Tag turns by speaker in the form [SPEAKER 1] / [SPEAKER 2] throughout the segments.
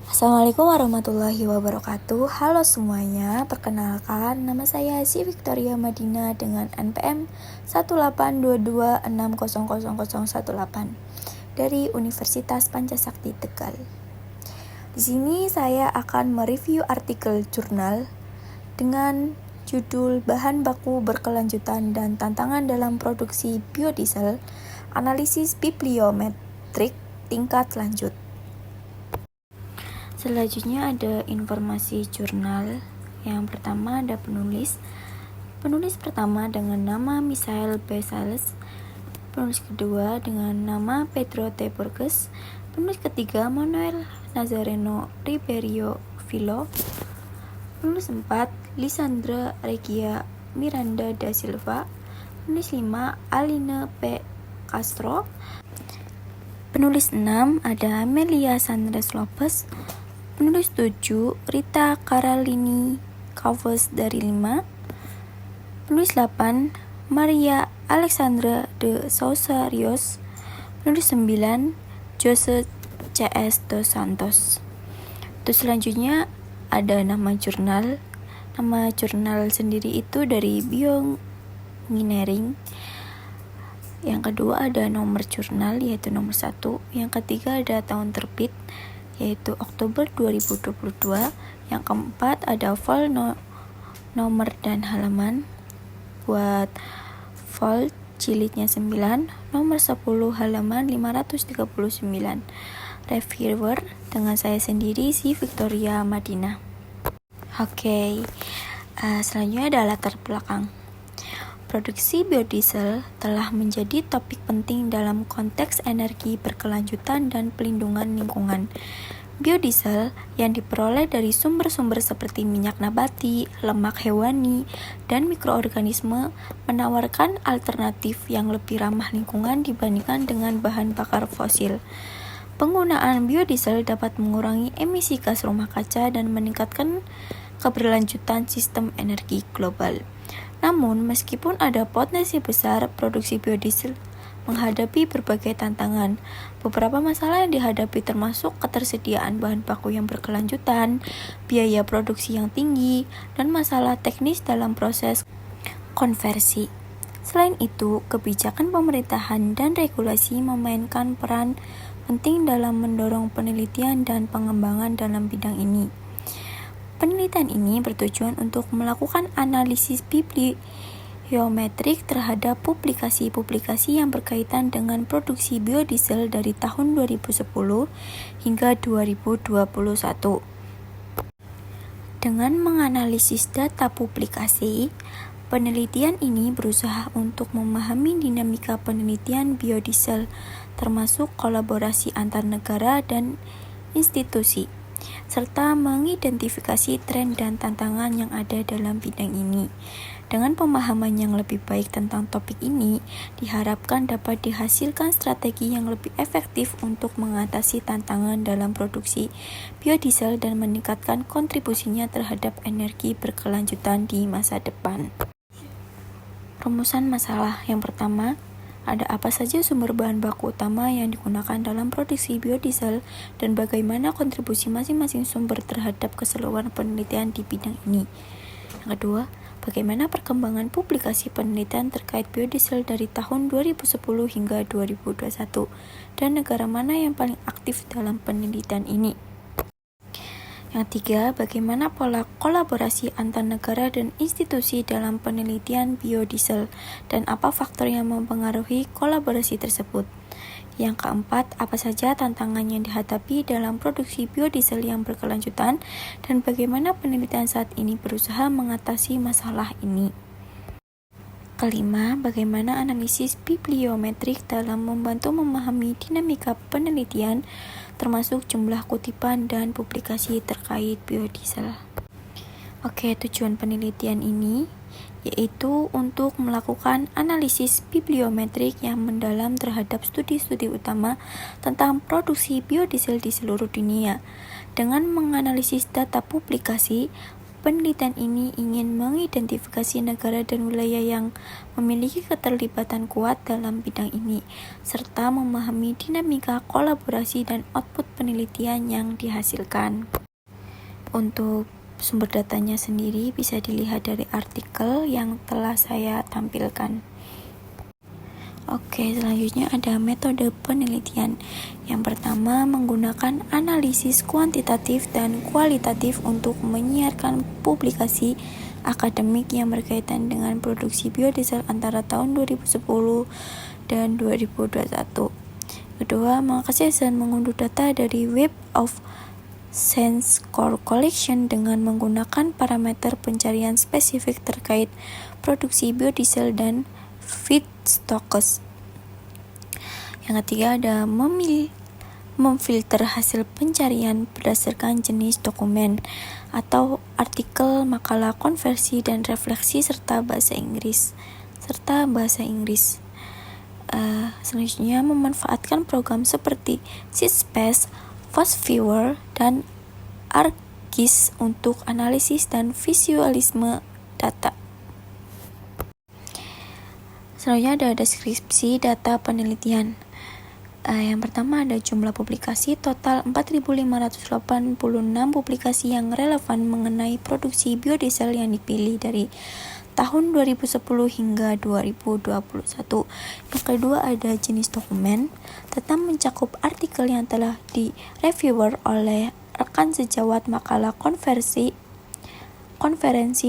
[SPEAKER 1] Assalamualaikum warahmatullahi wabarakatuh. Halo semuanya, perkenalkan nama saya Si Victoria Madina dengan NPM 18226000018 dari Universitas Pancasakti Tegal. Di sini saya akan mereview artikel jurnal dengan judul Bahan Baku Berkelanjutan dan Tantangan dalam Produksi Biodiesel, Analisis Bibliometrik Tingkat Lanjut. Selanjutnya ada informasi jurnal. Yang pertama ada penulis. Penulis pertama dengan nama Michael B. Sales. Penulis kedua dengan nama Pedro T. Borges. Penulis ketiga Manuel Nazareno Ribeiro Filho. Penulis 4 Lisandra Regia Miranda da Silva. Penulis 5 Aline P. Castro. Penulis 6 ada Amelia Sandres Lopez. Penulis 7 Rita Carolini Covers dari 5. Penulis 8 Maria Alexandra de Sousa Rios. Penulis 9 Jose C.S. dos Santos. Terus selanjutnya ada nama jurnal. Nama jurnal sendiri itu dari Bioengineering. Yang kedua ada nomor jurnal, yaitu nomor 1. Yang ketiga ada tahun terbit, yaitu Oktober 2022. Yang keempat ada vol nomor dan halaman. Buat vol jilidnya 9, nomor 10 halaman 539. Reviewer dengan saya sendiri, Si Victoria Madina. Selanjutnya ada latar belakang. Produksi biodiesel telah menjadi topik penting dalam konteks energi berkelanjutan dan pelindungan lingkungan. Biodiesel yang diperoleh dari sumber-sumber seperti minyak nabati, lemak hewani, dan mikroorganisme menawarkan alternatif yang lebih ramah lingkungan dibandingkan dengan bahan bakar fosil. Penggunaan biodiesel dapat mengurangi emisi gas rumah kaca dan meningkatkan keberlanjutan sistem energi global. Namun, meskipun ada potensi besar, produksi biodiesel menghadapi berbagai tantangan. Beberapa masalah yang dihadapi termasuk ketersediaan bahan baku yang berkelanjutan, biaya produksi yang tinggi, dan masalah teknis dalam proses konversi. Selain itu, kebijakan pemerintahan dan regulasi memainkan peran penting dalam mendorong penelitian dan pengembangan dalam bidang ini. Penelitian ini bertujuan untuk melakukan analisis bibliometrik terhadap publikasi-publikasi yang berkaitan dengan produksi biodiesel dari tahun 2010 hingga 2021. Dengan menganalisis data publikasi, penelitian ini berusaha untuk memahami dinamika penelitian biodiesel, termasuk kolaborasi antar negara dan institusi, serta mengidentifikasi tren dan tantangan yang ada dalam bidang ini. Dengan pemahaman yang lebih baik tentang topik ini, diharapkan dapat dihasilkan strategi yang lebih efektif untuk mengatasi tantangan dalam produksi biodiesel dan meningkatkan kontribusinya terhadap energi berkelanjutan di masa depan. Rumusan masalah yang pertama, ada apa saja sumber bahan baku utama yang digunakan dalam produksi biodiesel dan bagaimana kontribusi masing-masing sumber terhadap keseluruhan penelitian di bidang ini. Yang kedua, bagaimana perkembangan publikasi penelitian terkait biodiesel dari tahun 2010 hingga 2021 dan negara mana yang paling aktif dalam penelitian ini. Yang ketiga, bagaimana pola kolaborasi antar negara dan institusi dalam penelitian biodiesel dan apa faktor yang mempengaruhi kolaborasi tersebut. Yang keempat, apa saja tantangan yang dihadapi dalam produksi biodiesel yang berkelanjutan dan bagaimana penelitian saat ini berusaha mengatasi masalah ini. Kelima, bagaimana analisis bibliometrik dalam membantu memahami dinamika penelitian, termasuk jumlah kutipan dan publikasi terkait biodiesel. Tujuan penelitian ini yaitu untuk melakukan analisis bibliometrik yang mendalam terhadap studi-studi utama tentang produksi biodiesel di seluruh dunia. Dengan menganalisis data publikasi, Penelitian ini ingin mengidentifikasi negara dan wilayah yang memiliki keterlibatan kuat dalam bidang ini, serta memahami dinamika kolaborasi dan output penelitian yang dihasilkan. Untuk sumber datanya sendiri bisa dilihat dari artikel yang telah saya tampilkan. Oke, selanjutnya ada metode penelitian. Yang pertama, menggunakan analisis kuantitatif dan kualitatif untuk menyiarkan publikasi akademik yang berkaitan dengan produksi biodiesel antara tahun 2010 dan 2021. Kedua, mengakses dan mengunduh data dari Web of Science Core Collection dengan menggunakan parameter pencarian spesifik terkait produksi biodiesel dan feedstocks. Yang ketiga ada memfilter hasil pencarian berdasarkan jenis dokumen atau artikel, makalah, konversi, dan refleksi serta bahasa Inggris. Selanjutnya memanfaatkan program seperti SeedSpace, FastViewer, dan ArcGIS untuk analisis dan visualisme data. Selanjutnya ada deskripsi data penelitian. Yang pertama ada jumlah publikasi, total 4.586 publikasi yang relevan mengenai produksi biodiesel yang dipilih dari tahun 2010 hingga 2021. Yang kedua ada jenis dokumen, tetap mencakup artikel yang telah di-reviewer oleh rekan sejawat, makalah, konferensi,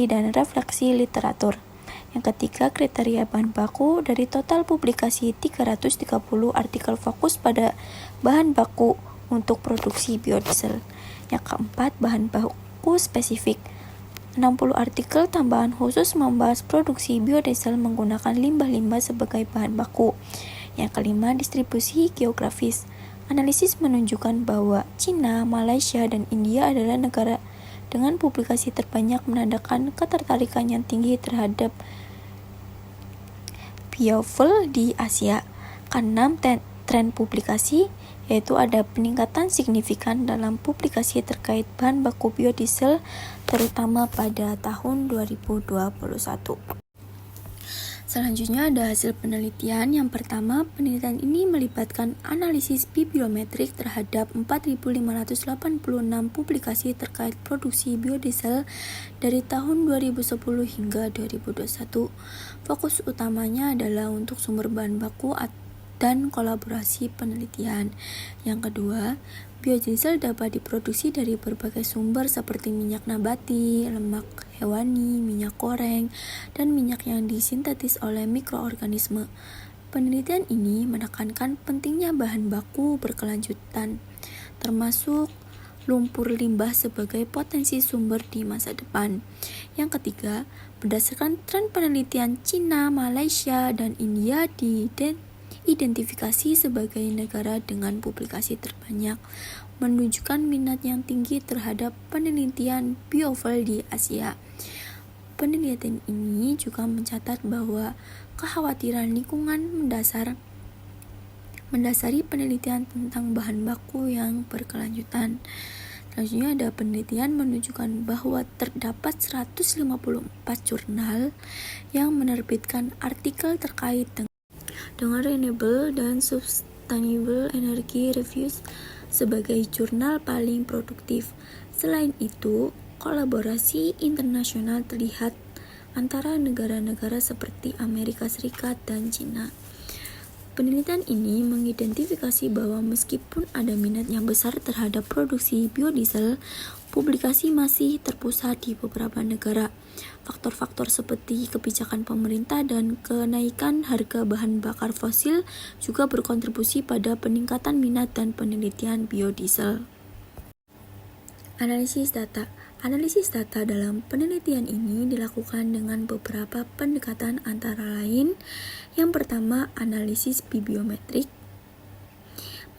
[SPEAKER 1] dan refleksi literatur. Yang ketiga, kriteria bahan baku. Dari total publikasi 330 artikel fokus pada bahan baku untuk produksi biodiesel. Yang keempat, bahan baku spesifik. 60 artikel tambahan khusus membahas produksi biodiesel menggunakan limbah-limbah sebagai bahan baku. Yang kelima, distribusi geografis. Analisis menunjukkan bahwa Cina, Malaysia, dan India adalah negara dengan publikasi terbanyak, menandakan ketertarikan yang tinggi terhadap biofuel di Asia. Keenam, tren publikasi, yaitu ada peningkatan signifikan dalam publikasi terkait bahan baku biodiesel, terutama pada tahun 2021. Selanjutnya ada hasil penelitian. Yang pertama, penelitian ini melibatkan analisis bibliometrik terhadap 4.586 publikasi terkait produksi biodiesel dari tahun 2010 hingga 2021. Fokus utamanya adalah untuk sumber bahan baku dan kolaborasi penelitian. Yang kedua, biodiesel dapat diproduksi dari berbagai sumber seperti minyak nabati, lemak hewani, minyak goreng, dan minyak yang disintetis oleh mikroorganisme. Penelitian ini menekankan pentingnya bahan baku berkelanjutan, termasuk lumpur limbah sebagai potensi sumber di masa depan. Yang ketiga, berdasarkan tren penelitian Cina, Malaysia, dan India diidentifikasi sebagai negara dengan publikasi terbanyak, menunjukkan minat yang tinggi terhadap penelitian biofuel di Asia. Penelitian ini juga mencatat bahwa kekhawatiran lingkungan mendasari penelitian tentang bahan baku yang berkelanjutan. Selanjutnya ada penelitian menunjukkan bahwa terdapat 154 jurnal yang menerbitkan artikel terkait dengan renewable dan sustainable energy reviews sebagai jurnal paling produktif. Selain itu, kolaborasi internasional terlihat antara negara-negara seperti Amerika Serikat dan Cina. Penelitian ini mengidentifikasi bahwa meskipun ada minat yang besar terhadap produksi biodiesel, publikasi masih terpusat di beberapa negara. Faktor-faktor seperti kebijakan pemerintah dan kenaikan harga bahan bakar fosil juga berkontribusi pada peningkatan minat dan penelitian biodiesel. Analisis data. Analisis data dalam penelitian ini dilakukan dengan beberapa pendekatan, antara lain yang pertama, analisis bibliometrik,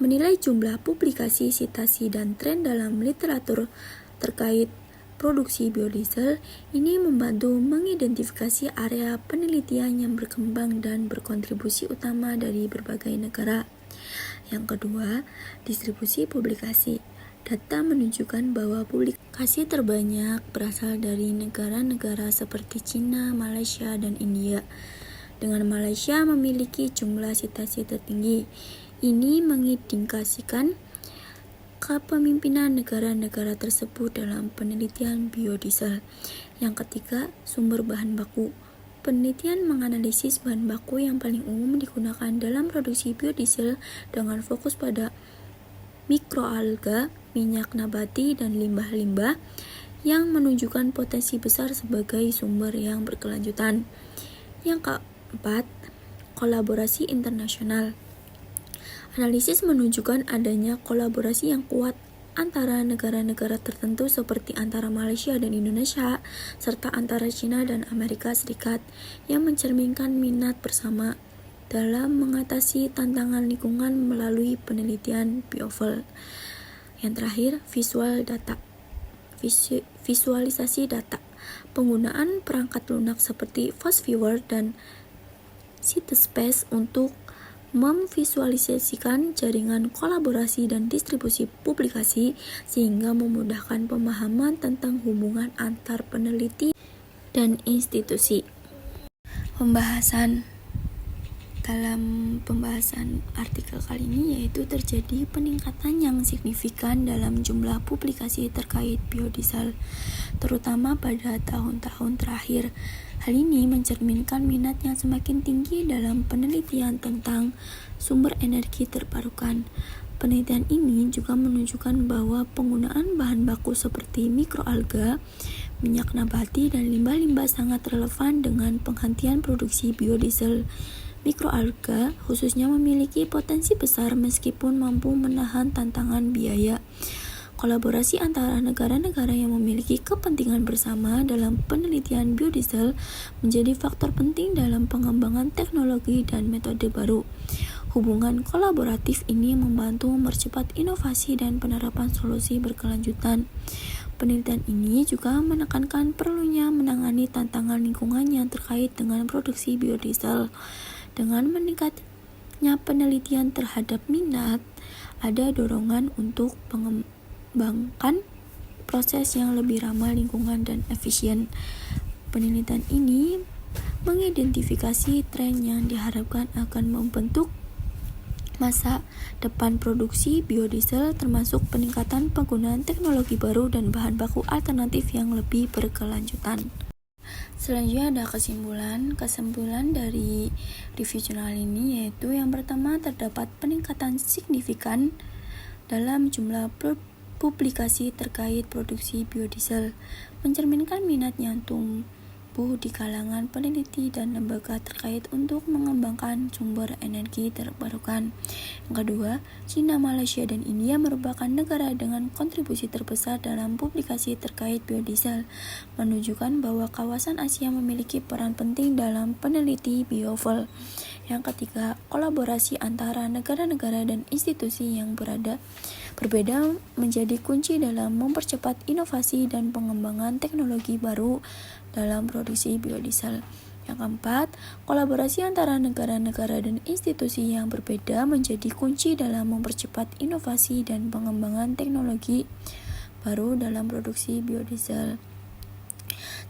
[SPEAKER 1] menilai jumlah publikasi, sitasi, dan tren dalam literatur terkait produksi biodiesel. Ini membantu mengidentifikasi area penelitian yang berkembang dan berkontribusi utama dari berbagai negara. Yang kedua, distribusi publikasi. Data menunjukkan bahwa publikasi terbanyak berasal dari negara-negara seperti China, Malaysia, dan India. Dengan Malaysia memiliki jumlah sitasi tertinggi, ini mengindikasikan kepemimpinan negara-negara tersebut dalam penelitian biodiesel. Yang ketiga, sumber bahan baku. Penelitian menganalisis bahan baku yang paling umum digunakan dalam produksi biodiesel dengan fokus pada mikroalga, minyak nabati, dan limbah-limbah yang menunjukkan potensi besar sebagai sumber yang berkelanjutan. Yang keempat, kolaborasi internasional. Analisis menunjukkan adanya kolaborasi yang kuat antara negara-negara tertentu seperti antara Malaysia dan Indonesia, serta antara China dan Amerika Serikat yang mencerminkan minat bersama dalam mengatasi tantangan lingkungan melalui penelitian biofuel. Yang terakhir, visualisasi data. Penggunaan perangkat lunak seperti FastViewer dan Cityspace untuk memvisualisasikan jaringan kolaborasi dan distribusi publikasi sehingga memudahkan pemahaman tentang hubungan antar peneliti dan institusi. Dalam pembahasan artikel kali ini yaitu terjadi peningkatan yang signifikan dalam jumlah publikasi terkait biodiesel, terutama pada tahun-tahun terakhir. Hal ini mencerminkan minat yang semakin tinggi dalam penelitian tentang sumber energi terbarukan. Penelitian ini juga menunjukkan bahwa penggunaan bahan baku seperti mikroalga, minyak nabati, dan limbah-limbah sangat relevan dengan penghentian produksi biodiesel. Mikroalga khususnya memiliki potensi besar meskipun mampu menahan tantangan biaya. Kolaborasi antara negara-negara yang memiliki kepentingan bersama dalam penelitian biodiesel menjadi faktor penting dalam pengembangan teknologi dan metode baru. Hubungan kolaboratif ini membantu mempercepat inovasi dan penerapan solusi berkelanjutan. Penelitian ini juga menekankan perlunya menangani tantangan lingkungan yang terkait dengan produksi biodiesel. Dengan meningkatnya penelitian terhadap minat, ada dorongan untuk mengembangkan proses yang lebih ramah lingkungan dan efisien. Penelitian ini mengidentifikasi tren yang diharapkan akan membentuk masa depan produksi biodiesel, termasuk peningkatan penggunaan teknologi baru dan bahan baku alternatif yang lebih berkelanjutan. Selanjutnya ada kesimpulan dari review jurnal ini, yaitu yang pertama, terdapat peningkatan signifikan dalam jumlah publikasi terkait produksi biodiesel, mencerminkan minat yang tumbuh di kalangan peneliti dan lembaga terkait untuk mengembangkan sumber energi terbarukan. Yang kedua, China, Malaysia, dan India merupakan negara dengan kontribusi terbesar dalam publikasi terkait biodiesel, menunjukkan bahwa kawasan Asia memiliki peran penting dalam peneliti biofuel. Yang ketiga, kolaborasi antara negara-negara dan institusi yang berbeda menjadi kunci dalam mempercepat inovasi dan pengembangan teknologi baru dalam produksi biodiesel. Yang keempat, kolaborasi antara negara-negara dan institusi yang berbeda menjadi kunci dalam mempercepat inovasi dan pengembangan teknologi baru dalam produksi biodiesel.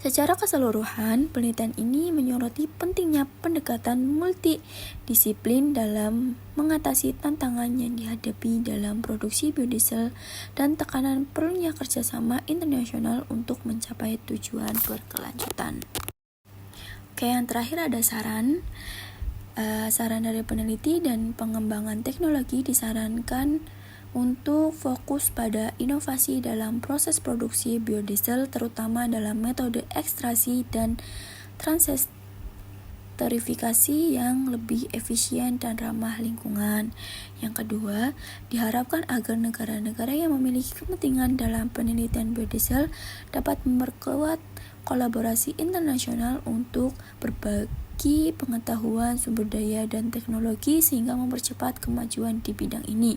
[SPEAKER 1] Secara keseluruhan, penelitian ini menyoroti pentingnya pendekatan multidisiplin dalam mengatasi tantangan yang dihadapi dalam produksi biodiesel dan tekanan perlunya kerjasama internasional untuk mencapai tujuan berkelanjutan. Oke, yang terakhir ada saran dari peneliti dan pengembangan teknologi disarankan untuk fokus pada inovasi dalam proses produksi biodiesel, terutama dalam metode ekstraksi dan transesterifikasi yang lebih efisien dan ramah lingkungan. Yang kedua, diharapkan agar negara-negara yang memiliki kepentingan dalam penelitian biodiesel dapat memperkuat kolaborasi internasional untuk berbagi pengetahuan, sumber daya, dan teknologi sehingga mempercepat kemajuan di bidang ini.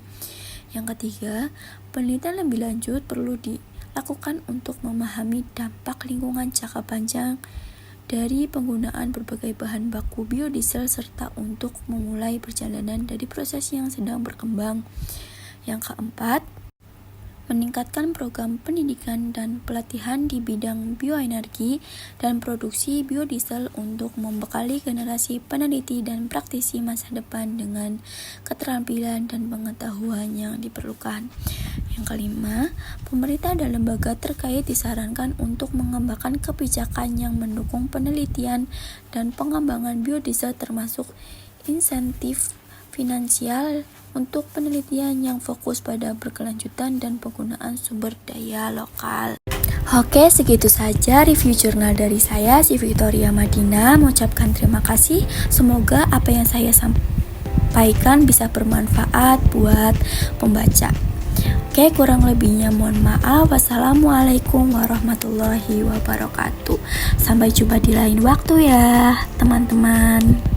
[SPEAKER 1] Yang ketiga, penelitian lebih lanjut perlu dilakukan untuk memahami dampak lingkungan jangka panjang dari penggunaan berbagai bahan baku biodiesel serta untuk memulai perjalanan dari proses yang sedang berkembang. Yang keempat, meningkatkan program pendidikan dan pelatihan di bidang bioenergi dan produksi biodiesel untuk membekali generasi peneliti dan praktisi masa depan dengan keterampilan dan pengetahuan yang diperlukan. Yang kelima, pemerintah dan lembaga terkait disarankan untuk mengembangkan kebijakan yang mendukung penelitian dan pengembangan biodiesel, termasuk insentif finansial untuk penelitian yang fokus pada berkelanjutan dan penggunaan sumber daya lokal. Oke, segitu saja review jurnal dari saya, si Victoria Madina. Mengucapkan terima kasih. Semoga apa yang saya sampaikan bisa bermanfaat buat pembaca. Oke, kurang lebihnya mohon maaf. Wassalamualaikum warahmatullahi wabarakatuh. Sampai jumpa di lain waktu ya, teman-teman.